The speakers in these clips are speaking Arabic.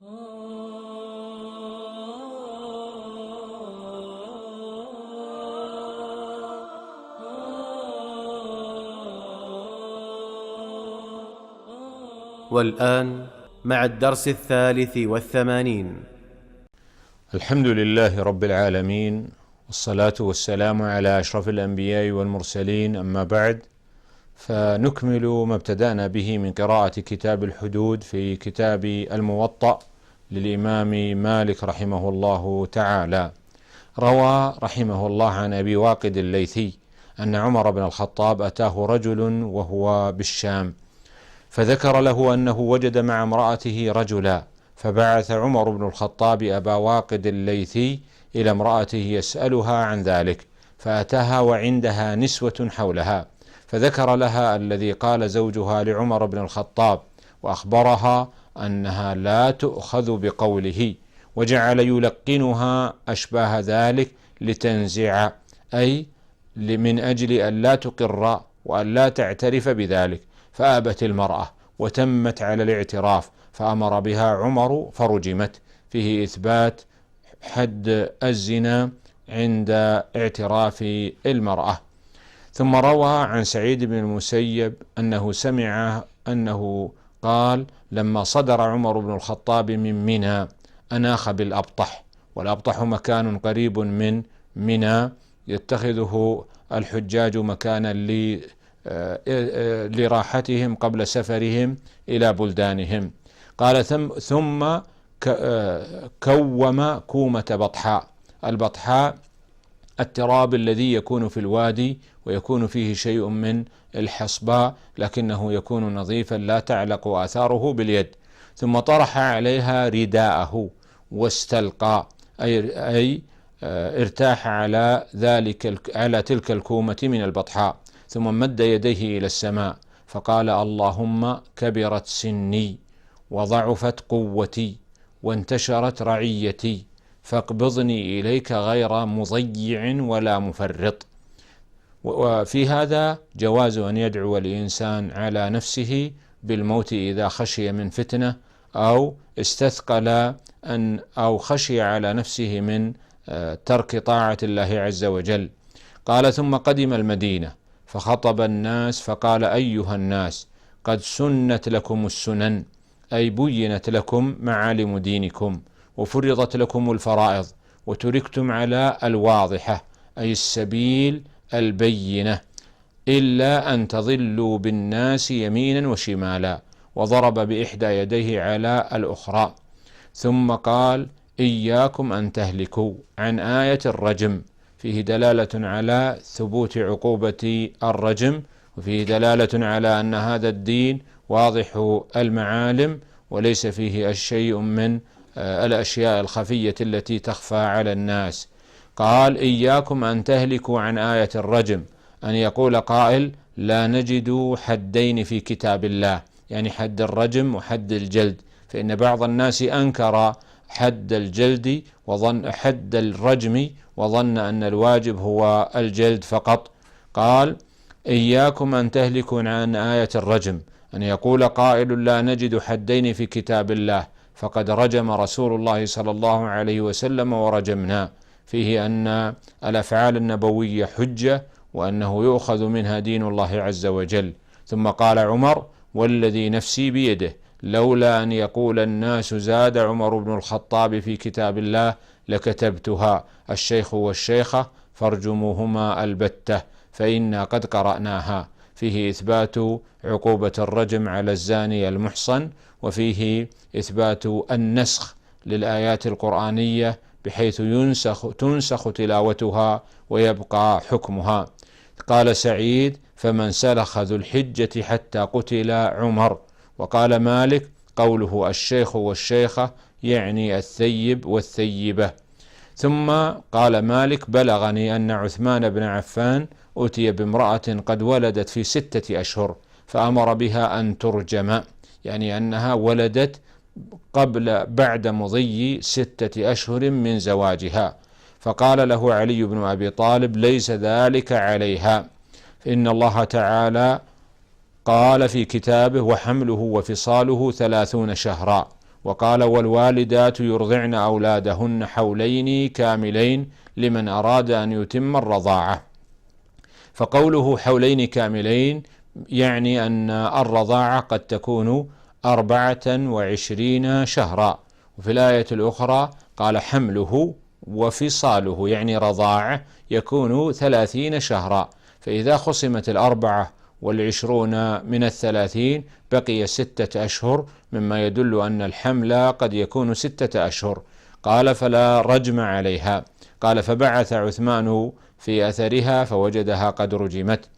والآن مع الدرس 83. الحمد لله رب العالمين، والصلاة والسلام على أشرف الأنبياء والمرسلين، أما بعد، فنكمل ما ابتدأنا به من قراءة كتاب الحدود في كتاب الموطأ للإمام مالك رحمه الله تعالى. روى رحمه الله عن أبي واقد الليثي أن عمر بن الخطاب أتاه رجل وهو بالشام، فذكر له أنه وجد مع امرأته رجلا، فبعث عمر بن الخطاب أبا واقد الليثي إلى امرأته يسألها عن ذلك، فأتاها وعندها نسوة حولها، فذكر لها الذي قال زوجها لعمر بن الخطاب، وأخبرها أنها لا تؤخذ بقوله، وجعل يلقنها أشباه ذلك لتنزع، أي من أجل أن لا تقر وأن لا تعترف بذلك، فأبت المرأة وتمت على الاعتراف، فأمر بها عمر فرجمت. فيه إثبات حد الزنا عند اعتراف المرأة. ثم روى عن سعيد بن المسيب أنه سمع أنه قال: لما صدر عمر بن الخطاب من منى أناخ بالأبطح، والأبطح مكان قريب من منى يتخذه الحجاج مكانا لراحتهم قبل سفرهم إلى بلدانهم. قال: ثم كوم كومة بطحاء. البطحاء التراب الذي يكون في الوادي ويكون فيه شيء من الحصباء، لكنه يكون نظيفا لا تعلق آثاره باليد. ثم طرح عليها رداءه واستلقى، أي ارتاح على تلك الكومة من البطحاء، ثم مد يديه إلى السماء فقال: اللهم كبرت سني وضعفت قوتي وانتشرت رعيتي، فاقبضني إليك غير مضيع ولا مفرط. وفي هذا جواز أن يدعو الإنسان على نفسه بالموت إذا خشي من فتنة، أو استثقل أو خشي على نفسه من ترك طاعة الله عز وجل. قال: ثم قدم المدينة فخطب الناس فقال: أيها الناس، قد سنت لكم السنن، أي بينت لكم معالم دينكم، وفرضت لكم الفرائض، وتركتم على الواضحة، أي السبيل البينة، إلا أن تضلوا بالناس يمينا وشمالا، وضرب بإحدى يديه على الأخرى. ثم قال: إياكم أن تهلكوا، عن آية الرجم، فيه دلالة على ثبوت عقوبة الرجم، وفيه دلالة على أن هذا الدين واضح المعالم وليس فيه الشيء من الأشياء الخفية التي تخفى على الناس. قال: إياكم أن تهلكوا عن آية الرجم، أن يقول قائل: لا نجد حدين في كتاب الله، يعني حد الرجم وحد الجلد، فإن بعض الناس أنكر حد الجلد حد الرجم وظن أن الواجب هو الجلد فقط. قال: إياكم أن تهلكوا عن آية الرجم، أن يقول قائل: لا نجد حدين في كتاب الله، فقد رجم رسول الله صلى الله عليه وسلم ورجمنا. فيه أن الأفعال النبوية حجة، وأنه يؤخذ منها دين الله عز وجل. ثم قال عمر: والذي نفسي بيده، لولا أن يقول الناس زاد عمر بن الخطاب في كتاب الله لكتبتها، الشيخ والشيخة فارجموهما البتة، فإنا قد قرأناها. فيه إثبات عقوبة الرجم على الزاني المحصن، وفيه إثبات النسخ للآيات القرآنية بحيث تنسخ تلاوتها ويبقى حكمها. قال سعيد: فمن سلخ ذو الحجة حتى قتل عمر. وقال مالك: قوله الشيخ والشيخة يعني الثيب والثيبة. ثم قال مالك: بلغني أن عثمان بن عفان أتي بامرأة قد ولدت في 6 أشهر، فأمر بها أن ترجم، يعني أنها ولدت بعد مضي 6 أشهر من زواجها. فقال له علي بن أبي طالب: ليس ذلك عليها، فإن الله تعالى قال في كتابه: وحمله وفصاله 30 شهرا، وقال والوالدات يرضعن أولادهن حولين كاملين لمن أراد أن يتم الرضاعة. فقوله حولين كاملين يعني أن الرضاعة قد تكون 24 شهرا. وفي الآية الأخرى قال حمله وفصاله، يعني رضاعة يكون 30 شهرا. فإذا خصمت 24 من 30 بقي 6 أشهر، مما يدل أن الحمل قد يكون 6 أشهر. قال فلا رجم عليها. قال فبعث عثمان في أثرها فوجدها قد رجمت.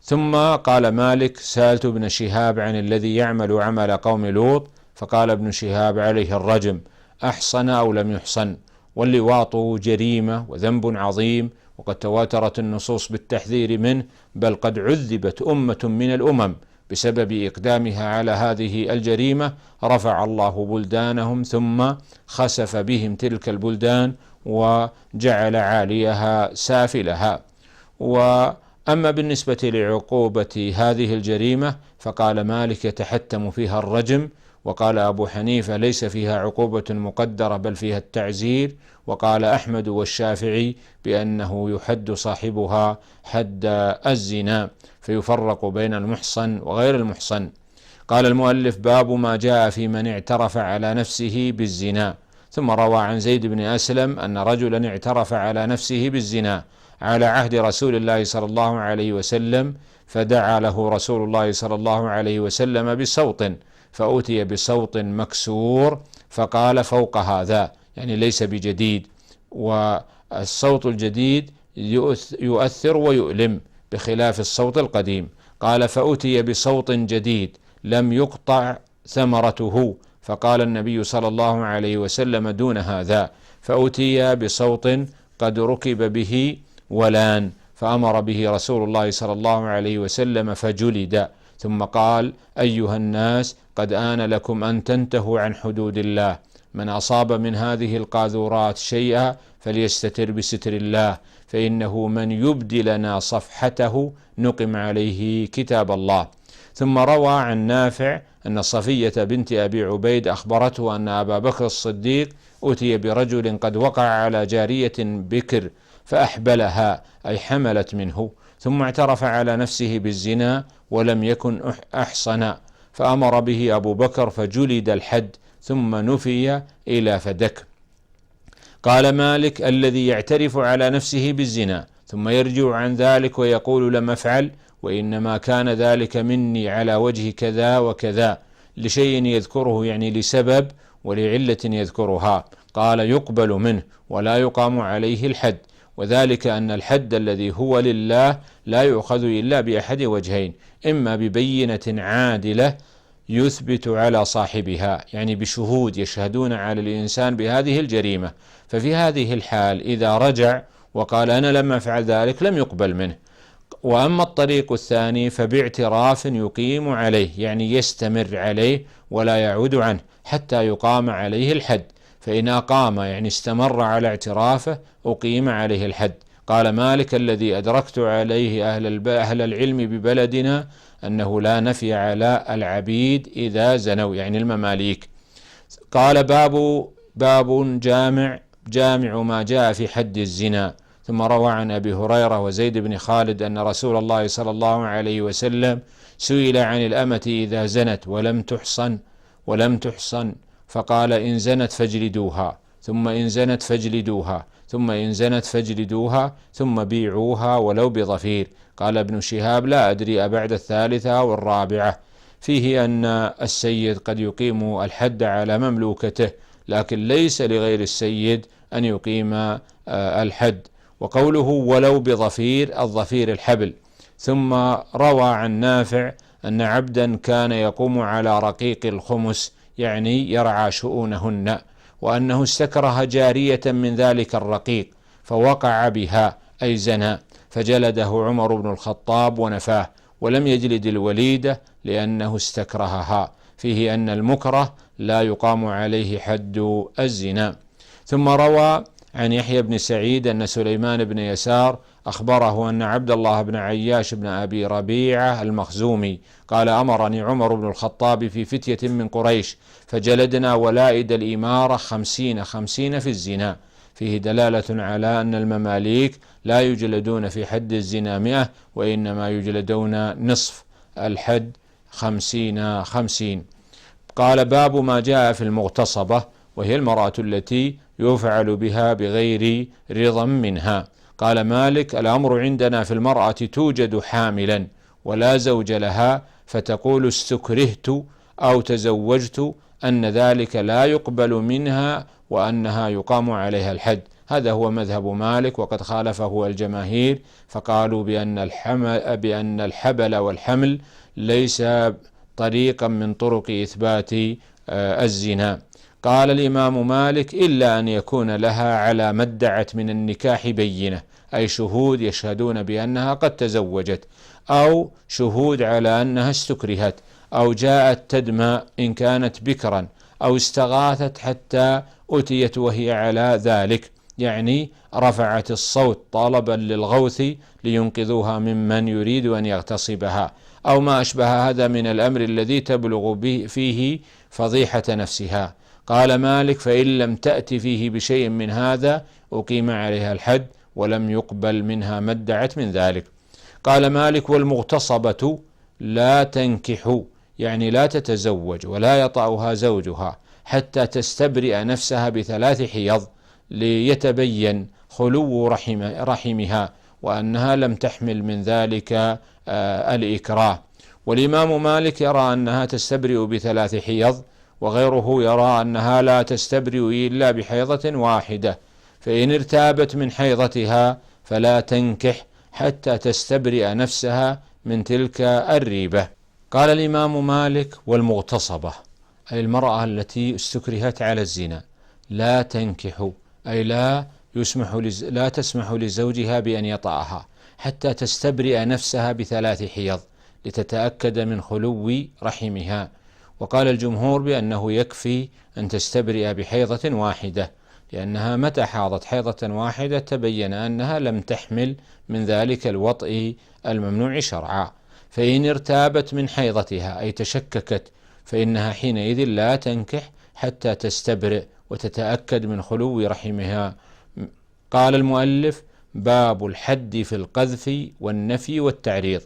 ثم قال مالك سألت ابن شهاب عن الذي يعمل عمل قوم لوط، فقال ابن شهاب عليه الرجم أحصن أو لم يحصن. واللواط جريمة وذنب عظيم، وقد تواترت النصوص بالتحذير منه، بل قد عذبت أمة من الأمم بسبب إقدامها على هذه الجريمة، رفع الله بلدانهم ثم خسف بهم تلك البلدان وجعل عاليها سافلها. وأما بالنسبة لعقوبة هذه الجريمة فقال مالك يتحتم فيها الرجم، وقال أبو حنيفة ليس فيها عقوبة مقدرة بل فيها التعزير، وقال أحمد والشافعي بأنه يحد صاحبها حد الزنا، فيفرق بين المحصن وغير المحصن. قال المؤلف باب ما جاء في من اعترف على نفسه بالزنا. ثم روى عن زيد بن أسلم أن رجلا اعترف على نفسه بالزنا على عهد رسول الله صلى الله عليه وسلم، فدعا له رسول الله صلى الله عليه وسلم بصوت، فأتي بصوت مكسور فقال فوق هذا، يعني ليس بجديد، والصوت الجديد يؤثر ويؤلم بخلاف الصوت القديم. قال فأتي بصوت جديد لم يقطع ثمرته، فقال النبي صلى الله عليه وسلم دون هذا، فأتي بصوت قد ركب به ولان، فأمر به رسول الله صلى الله عليه وسلم فجلد. ثم قال أيها الناس قد آن لكم أن تنتهوا عن حدود الله، من أصاب من هذه القاذورات شيئا فليستتر بستر الله، فإنه من يبدي لنا صفحته نقم عليه كتاب الله. ثم روى عن نافع أن صفية بنت أبي عبيد أخبرته أن أبا بكر الصديق أتي برجل قد وقع على جارية بكر فأحبلها، أي حملت منه، ثم اعترف على نفسه بالزنا ولم يكن أحصن، فأمر به أبو بكر فجلد الحد ثم نفي إلى فدك. قال مالك الذي يعترف على نفسه بالزنا ثم يرجع عن ذلك ويقول لم أفعل، وإنما كان ذلك مني على وجه كذا وكذا، لشيء يذكره يعني لسبب ولعلة يذكرها، قال يقبل منه ولا يقام عليه الحد، وذلك أن الحد الذي هو لله لا يؤخذ إلا بأحد وجهين، إما ببينة عادلة يثبت على صاحبها، يعني بشهود يشهدون على الإنسان بهذه الجريمة، ففي هذه الحال إذا رجع وقال أنا لم أفعل ذلك لم يقبل منه. وأما الطريق الثاني فباعتراف يقيم عليه، يعني يستمر عليه ولا يعود عنه حتى يقام عليه الحد، فإن أقام يعني استمر على اعترافه أقيم عليه الحد. قال مالك الذي أدركت عليه أهل العلم ببلدنا أنه لا نفي على العبيد إذا زنوا، يعني المماليك. قال باب جامع ما جاء في حد الزنا. ثم روى عن أبي هريرة وزيد بن خالد أن رسول الله صلى الله عليه وسلم سئل عن الأمة إذا زنت ولم تحصن فقال إن زنت فاجلدوها، ثم إن زنت فاجلدوها، ثم إن زنت فاجلدوها، ثم بيعوها ولو بظفير. قال ابن شهاب لا أدري أبعد الثالثة أو الرابعة. فيه أن السيد قد يقيم الحد على مملوكته، لكن ليس لغير السيد أن يقيم الحد. وقوله ولو بظفير، الظفير الحبل. ثم روى عن نافع أن عبدا كان يقوم على رقيق الخمس، يعني يرعى شؤونهن، وأنه استكره جارية من ذلك الرقيق فوقع بها أي زنى، فجلده عمر بن الخطاب ونفاه، ولم يجلد الوليدة لأنه استكرهها. فيه أن المكره لا يقام عليه حد الزنا. ثم روى عن يحيى بن سعيد أن سليمان بن يسار أخبره أن عبد الله بن عياش بن أبي ربيعة المخزومي قال: أمرني عمر بن الخطاب في فتية من قريش فجلدنا ولائد الإمارة 50 في الزنا، فيه دلالة على أن المماليك لا يجلدون في حد الزنا 100، وإنما يجلدون نصف الحد 50. قال: باب ما جاء في المغتصبة، وهي المرأة التي يفعل بها بغير رضا منها. قال مالك: الأمر عندنا في المرأة توجد حاملا ولا زوج لها فتقول استكرهت أو تزوجت، أن ذلك لا يقبل منها وأنها يقام عليها الحد. هذا هو مذهب مالك، وقد خالفه الجماهير فقالوا بأن الحبل والحمل ليس طريقا من طرق إثبات الزنا. قال الإمام مالك: إلا أن يكون لها على ما ادعت من النكاح بينة، أي شهود يشهدون بأنها قد تزوجت، أو شهود على أنها استكرهت، أو جاءت تدمى إن كانت بكرا، أو استغاثت حتى أتيت وهي على ذلك، يعني رفعت الصوت طلبا للغوث لينقذوها ممن يريد أن يغتصبها، أو ما أشبه هذا من الأمر الذي تبلغ فيه فضيحة نفسها. قال مالك: فإن لم تأت فيه بشيء من هذا أقيم عليها الحد، ولم يقبل منها ما ادعت من ذلك. قال مالك: والمغتصبة لا تنكح، يعني لا تتزوج ولا يطأها زوجها حتى تستبرئ نفسها ب3 حيض ليتبين خلو رحمها وأنها لم تحمل من ذلك الإكراه. والإمام مالك يرى أنها تستبرئ ب3 حيض، وغيره يرى أنها لا تستبرئ إلا بحيضة واحدة، فإن ارتابت من حيضتها فلا تنكح حتى تستبرئ نفسها من تلك الريبة. قال الإمام مالك: والمغتصبة، أي المرأة التي استكرهت على الزنا، لا تنكح، أي لا تسمح لزوجها بأن يطأها حتى تستبرئ نفسها ب3 حيض لتتأكد من خلو رحمها. وقال الجمهور بأنه يكفي أن تستبرئ بحيضة واحدة، لأنها متى حاضت حيضة واحدة تبين أنها لم تحمل من ذلك الوطء الممنوع شرعا. فإن ارتابت من حيضتها، أي تشككت، فإنها حينئذ لا تنكح حتى تستبرئ وتتأكد من خلو رحمها. قال المؤلف: باب الحد في القذف والنفي والتعريض.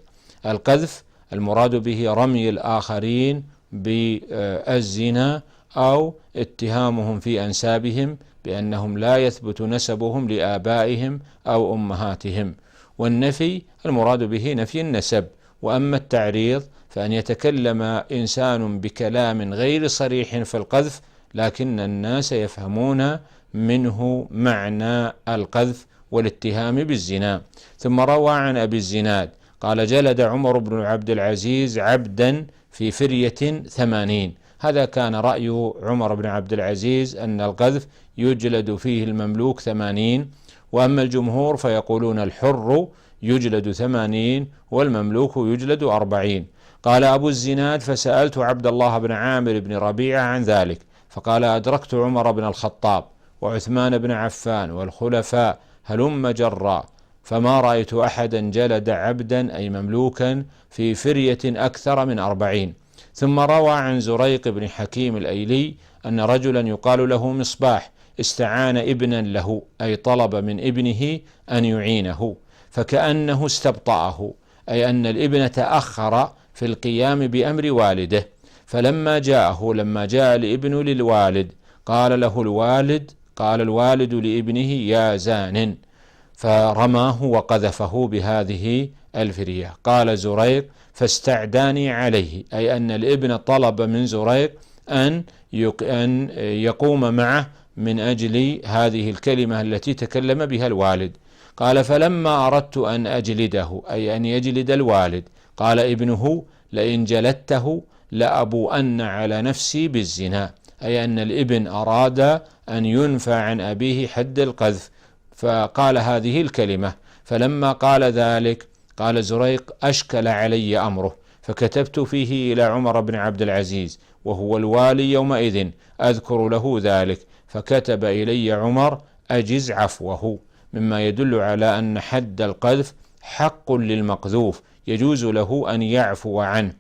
القذف المراد به رمي الآخرين بالزنا أو اتهامهم في أنسابهم بأنهم لا يثبت نسبهم لآبائهم أو أمهاتهم. والنفي المراد به نفي النسب. وأما التعريض فأن يتكلم إنسان بكلام غير صريح في القذف، لكن الناس يفهمون منه معنى القذف والاتهام بالزنا. ثم روى عن أبي الزناد قال: جلد عمر بن عبد العزيز عبدا في فرية 80. هذا كان رأي عمر بن عبد العزيز أن القذف يجلد فيه المملوك 80، وأما الجمهور فيقولون الحر يجلد 80 والمملوك يجلد 40. قال أبو الزناد: فسألت عبد الله بن عامر بن ربيعة عن ذلك، فقال: أدركت عمر بن الخطاب وعثمان بن عفان والخلفاء هلم جرا، فما رأيت أحدا جلد عبدا أي مملوكا في فرية أكثر من 40. ثم روى عن زريق بن حكيم الأيلي أن رجلا يقال له مصباح استعان ابنا له، أي طلب من ابنه أن يعينه، فكأنه استبطأه، أي أن الابن تأخر في القيام بأمر والده، فلما جاء الابن للوالد قال الوالد لابنه: يا زان، فرماه وقذفه بهذه الفرية. قال زريق: فاستعداني عليه، أي أن الابن طلب من زريق أن يقوم معه من أجل هذه الكلمة التي تكلم بها الوالد. قال: فلما أردت أن أجلده، أي أن يجلد الوالد، قال ابنه: لئن جلدته لأبوأن على نفسي بالزنا، أي أن الابن أراد أن ينفى عن أبيه حد القذف، فقال هذه الكلمة. فلما قال ذلك قال زريق: أشكل علي أمره، فكتبت فيه إلى عمر بن عبد العزيز وهو الوالي يومئذ أذكر له ذلك، فكتب إلي عمر: أجز عفوه. مما يدل على أن حد القذف حق للمقذوف يجوز له أن يعفو عنه.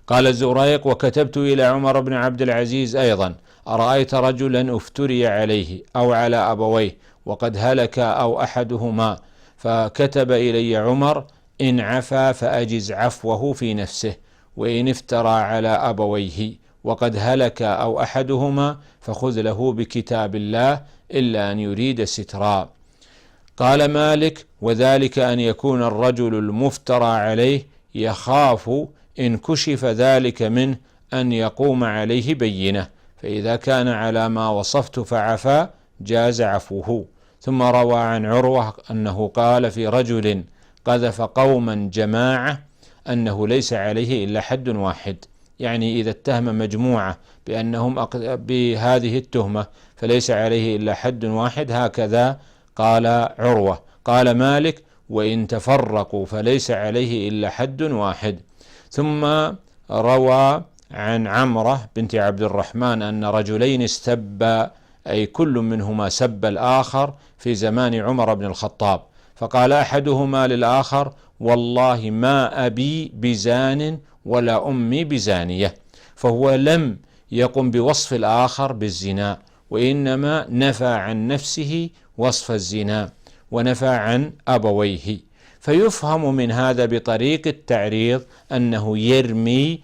قال الزريق: وكتبت إلى عمر بن عبد العزيز أيضا: أرأيت رجلا افتري عليه أو على أبويه وقد هلك أو أحدهما، فكتب إلي عمر: إن عفا فأجز عفوه في نفسه، وإن افترى على أبويه وقد هلك أو أحدهما فخذ له بكتاب الله إلا أن يريد سترا. قال مالك: وذلك أن يكون الرجل المفترى عليه يخاف إن كشف ذلك منه أن يقوم عليه بينة، فإذا كان على ما وصفت فعفا جاز عفوه. ثم روى عن عروة أنه قال في رجل قذف قوما جماعة أنه ليس عليه إلا حد واحد، يعني إذا اتهم مجموعة بأنهم بهذه التهمة فليس عليه إلا حد واحد، هكذا قال عروة. قال مالك: وإن تفرقوا فليس عليه إلا حد واحد. ثم روى عن عمرة بنت عبد الرحمن أن رجلين استبا، أي كل منهما سب الآخر في زمان عمر بن الخطاب، فقال أحدهما للآخر: والله ما أبي بزان ولا أمي بزانية، فهو لم يقم بوصف الآخر بالزنا، وإنما نفى عن نفسه وصف الزنا ونفى عن أبويه. فيفهم من هذا بطريق التعريض أنه يرمي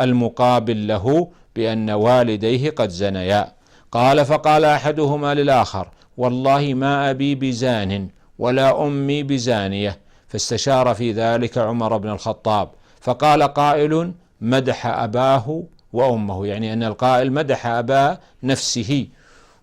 المقابل له بأن والديه قد زنيا. قال: فقال أحدهما للآخر: والله ما أبي بزان ولا أمي بزانية، فاستشار في ذلك عمر بن الخطاب، فقال قائل: مدح أباه وأمه، يعني أن القائل مدح أبا نفسه.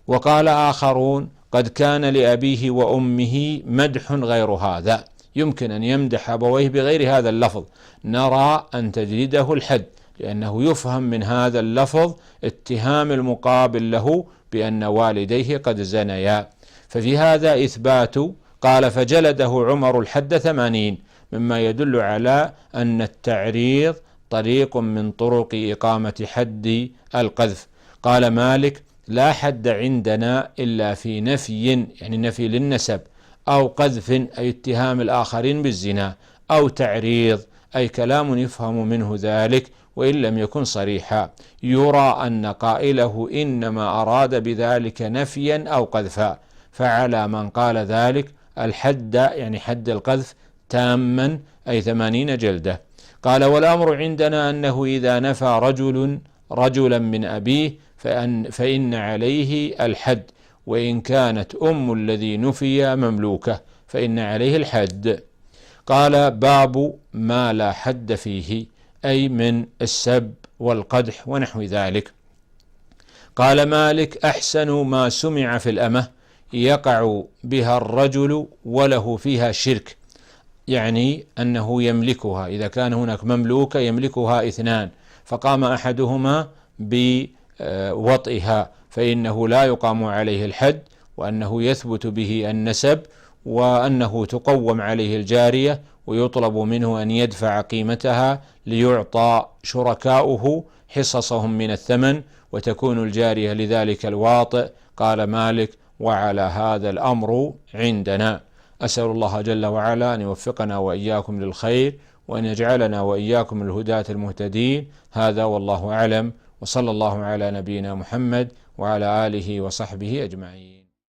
وقال آخرون: قد كان لأبيه وأمه مدح غير هذا، يمكن أن يمدح أبويه بغير هذا اللفظ، نرى أن تجلده الحد، لأنه يفهم من هذا اللفظ اتهام المقابل له بأن والديه قد زنيا. ففي هذا إثبات. قال: فجلده عمر الحد 80، مما يدل على أن التعريض طريق من طرق إقامة حد القذف. قال مالك: لا حد عندنا إلا في نفي، يعني نفي للنسب، أو قذف أي اتهام الآخرين بالزنا، أو تعريض أي كلام يفهم منه ذلك وإن لم يكن صريحا، يرى أن قائله إنما أراد بذلك نفيا أو قذفا، فعلى من قال ذلك الحد، يعني حد القذف تاما، أي 80 جلدة. قال: والأمر عندنا أنه إذا نفى رجلا من أبيه فإن عليه الحد، وإن كانت أم الذي نفي مملوكة فإن عليه الحد. قال: باب ما لا حد فيه، أي من السب والقدح ونحو ذلك. قال مالك: أحسن ما سمع في الأمة يقع بها الرجل وله فيها شرك، يعني أنه يملكها، إذا كان هناك مملوكة يملكها 2 فقام أحدهما بوطئها فإنه لا يقام عليه الحد، وأنه يثبت به النسب، وأنه تقوم عليه الجارية ويطلب منه أن يدفع قيمتها ليعطى شركاؤه حصصهم من الثمن، وتكون الجارية لذلك الواطئ. قال مالك: وعلى هذا الأمر عندنا. أسأل الله جل وعلا أن يوفقنا وإياكم للخير، وأن يجعلنا وإياكم الهداة المهتدين. هذا والله أعلم، وصلى الله على نبينا محمد وعلى آله وصحبه أجمعين.